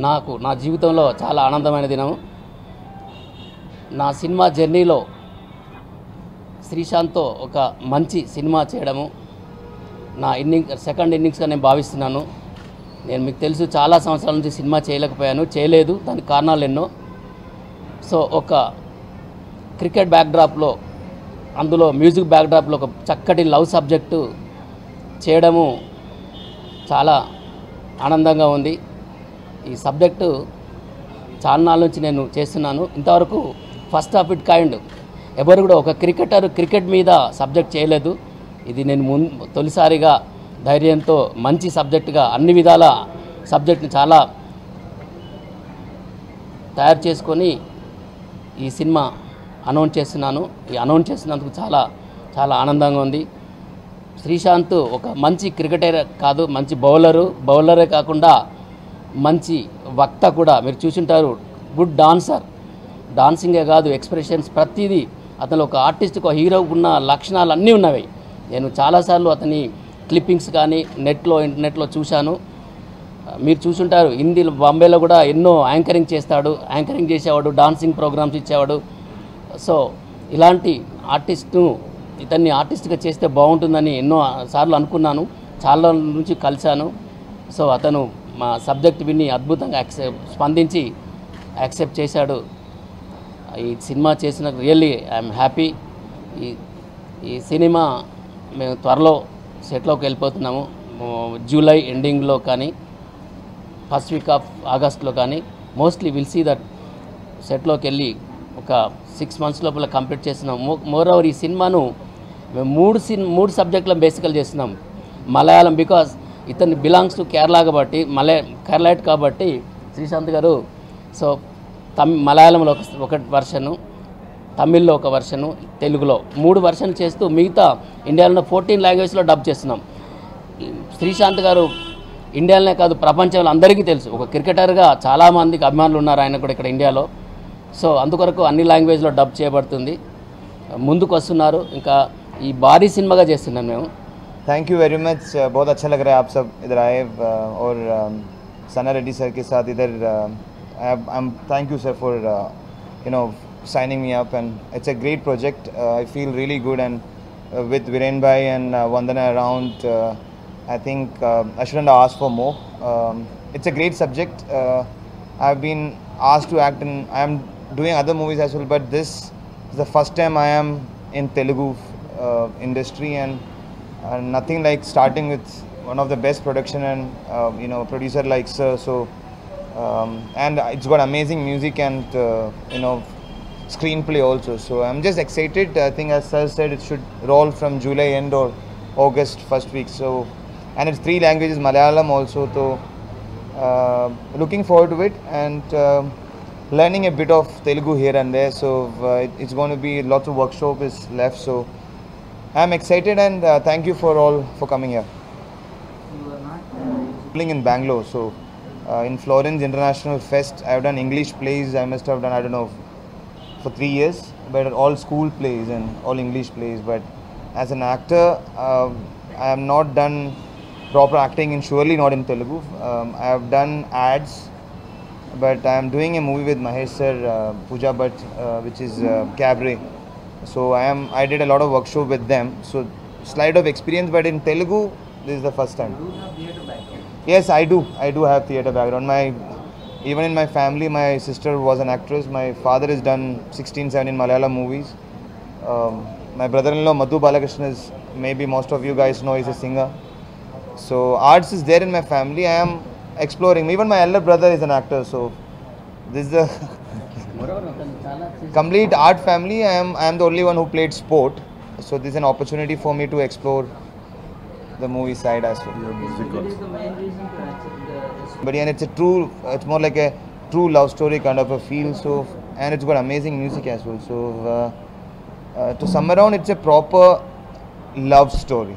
నా జీవితంలో చాలా ఆనందమైన దినం. నా సినిమా జర్నీలో శ్రీశాంత్తో ఒక మంచి సినిమా చేయడము నా సెకండ్ ఇన్నింగ్స్గా నేను భావిస్తున్నాను. నేను మీకు తెలుసు చాలా సంవత్సరాల నుంచి సినిమా చేయలేదు. దానికి కారణాలు ఎన్నో. సో ఒక క్రికెట్ బ్యాక్డ్రాప్లో, అందులో మ్యూజిక్ బ్యాక్డ్రాప్లో ఒక చక్కటి లవ్ సబ్జెక్టు చేయడము చాలా ఆనందంగా ఉంది. ఈ సబ్జెక్టు చాలా నాళ్ళ నుంచి నేను చేస్తున్నాను. ఇంతవరకు ఫస్ట్ ఆఫ్ ఇట్ కైండ్ ఎవరు కూడా ఒక క్రికెట్ మీద సబ్జెక్ట్ చేయలేదు. ఇది నేను తొలిసారిగా ధైర్యంతో మంచి సబ్జెక్టుగా అన్ని విధాల సబ్జెక్ట్ని చాలా తయారు చేసుకొని ఈ సినిమా అనౌన్స్ చేస్తున్నాను. ఈ అనౌన్స్ చేసినందుకు చాలా చాలా ఆనందంగా ఉంది. శ్రీశాంత్ ఒక మంచి క్రికెటర్ కాదు, మంచి బౌలరే కాకుండా మంచి వక్త కూడా. మీరు చూసుంటారు, గుడ్ డాన్సింగే కాదు, ఎక్స్ప్రెషన్స్ ప్రతిదీ. అతను ఒక ఆర్టిస్ట్, ఒక హీరోకు ఉన్న లక్షణాలు అన్నీ ఉన్నవి. నేను చాలాసార్లు అతని క్లిప్పింగ్స్ కానీ ఇంటర్నెట్లో చూశాను. మీరు చూసుంటారు, హిందీలో బాంబేలో కూడా ఎన్నో యాంకరింగ్ చేసేవాడు, డాన్సింగ్ ప్రోగ్రామ్స్ ఇచ్చేవాడు. సో ఇలాంటి ఇతన్ని ఆర్టిస్ట్గా చేస్తే బాగుంటుందని ఎన్నో సార్లు అనుకున్నాను. చాలా నుంచి కలిశాను. సో అతను మా సబ్జెక్ట్ విని అద్భుతంగా స్పందించి యాక్సెప్ట్ చేశాడు. ఈ సినిమా చేసిన రియల్లీ ఐఎమ్ హ్యాపీ. ఈ సినిమా మేము త్వరలో సెట్లోకి వెళ్ళిపోతున్నాము. జూలై ఎండింగ్లో కానీ ఫస్ట్ వీక్ ఆఫ్ ఆగస్ట్లో కానీ మోస్ట్లీ విల్ సీ దట్ సెట్లోకి వెళ్ళి ఒక 6 months లోపల కంప్లీట్ చేస్తున్నాం. మోర్ ఓవర్ ఈ సినిమాను మేము మూడు సబ్జెక్టులను బేసికల్ చేస్తున్నాం. మలయాళం, బికాజ్ ఇతను బిలాంగ్స్ టు కేరళ కాబట్టి, కేరళైట్ కాబట్టి శ్రీశాంత్ గారు. సో మలయాళంలో ఒక వర్షను, తమిళ్లో ఒక వర్షను, తెలుగులో 3 వర్షన్లు చేస్తూ మిగతా ఇండియాలో 14 లాంగ్వేజ్లో డబ్ చేస్తున్నాం. శ్రీశాంత్ గారు ఇండియాలోనే కాదు, ప్రపంచంలో అందరికీ తెలుసు. ఒక క్రికెటర్గా చాలామందికి అభిమానులు ఉన్నారు ఆయన కూడా ఇక్కడ ఇండియాలో. సో అందుకొరకు అన్ని లాంగ్వేజ్లో డబ్ చేయబడుతుంది. ముందుకు వస్తున్నారు. ఇంకా ఈ భారీ సినిమాగా చేస్తున్నాం మేము. Thank you very much. बहुत अच्छा लग रहा है आप सब इधर आए और सना रेड्डी सर के साथ इधर. Thank you sir for signing me up, and it's a great project. I feel really good, and with Viren bhai and Vandana around, I think I shouldn't have asked for more. It's a great subject. I've been asked to act in, I am doing other movies as well, but this is the first time I am in Telugu industry, and nothing like starting with one of the best production and producer like sir. So and it's got amazing music and screenplay also. So I'm just excited. I think as sir said, it should roll from July end or August first week. So and it's 3 languages, Malayalam also. So looking forward to it, and learning a bit of Telugu here and there. So it's going to be lots of workshop is left. So I'm excited, and thank you for all for coming here. You are not Playing in Bangalore, so in Florence International Fest, I've done English plays. I must have done, I don't know, for 3 years, but all school plays and all English plays. But as an actor, I have not done proper acting, and surely not in Telugu. I have done ads, but I am doing a movie with Mahesh sir, Pooja Bhatt, which is Cabaret. So I did a lot of workshop with them. So slight of experience, but in Telugu, this is the first time. do have theatre background. Yes, I do have theatre background. Even in my family, my sister was an actress. My father has done 16-17 Malayalam movies. My brother-in-law Madhu Balakrishnan is, maybe most of you guys know, he's a singer. So arts is there in my family. I am exploring. Even my elder brother is an actor. So this is a complete art family. I am the only one who played sport. So this is an opportunity for me to explore the movie side as well. That is the main reason to accept the But and it's more like a true love story kind of a feel. So and it's got amazing music as well. So to sum around, it's a proper love story.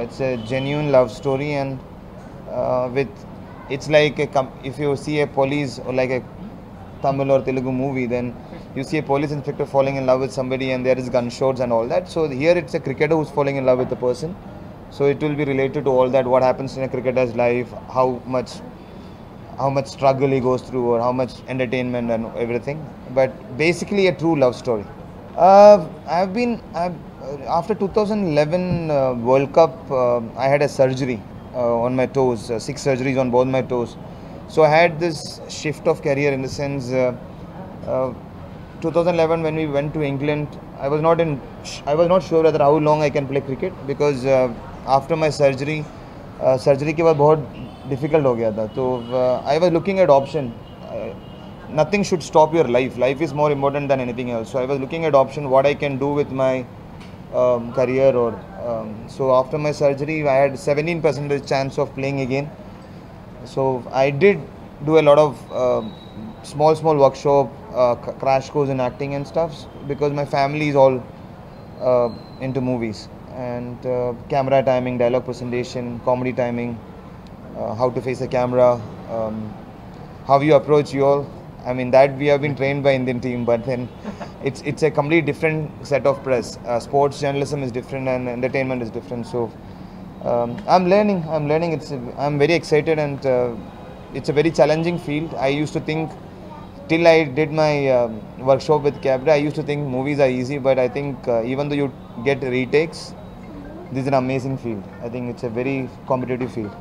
It's a genuine love story, and it's like if you see a police or like a Tamil or Telugu movie, then you see a police inspector falling in love with somebody, and there is gunshots and all that. So here it's a cricketer who's falling in love with the person. So it will be related to all that, what happens in a cricketer's life, how much how much struggle he goes through or how much entertainment and everything. But basically, a true love story. After 2011 World Cup, I had a surgery on my toes, 6 surgeries on both my toes. So I had this shift of career in the sense, 2011 when we went to England, I was not sure whether how long I can play cricket because after my surgery, surgery के बाद बहुत difficult हो गया था. तो I was looking at option. Nothing should stop your life. Life is more important than anything else. So I was looking at option what I can do with my career or so after my surgery I had 17% chance of playing again. So I did do a lot of small workshop, crash course in acting and stuff because my family is all into movies and camera timing, dialogue presentation, comedy timing, how to face a camera, how you approach you all. I mean that we have been trained by Indian team, but then it's a completely different set of press. Sports journalism is different and entertainment is different. So I'm learning. I'm very excited and it's a very challenging field. I used to think till I did my workshop with Cabra, I used to think movies are easy, but I think even though you get retakes, this is an amazing field. I think it's a very competitive field.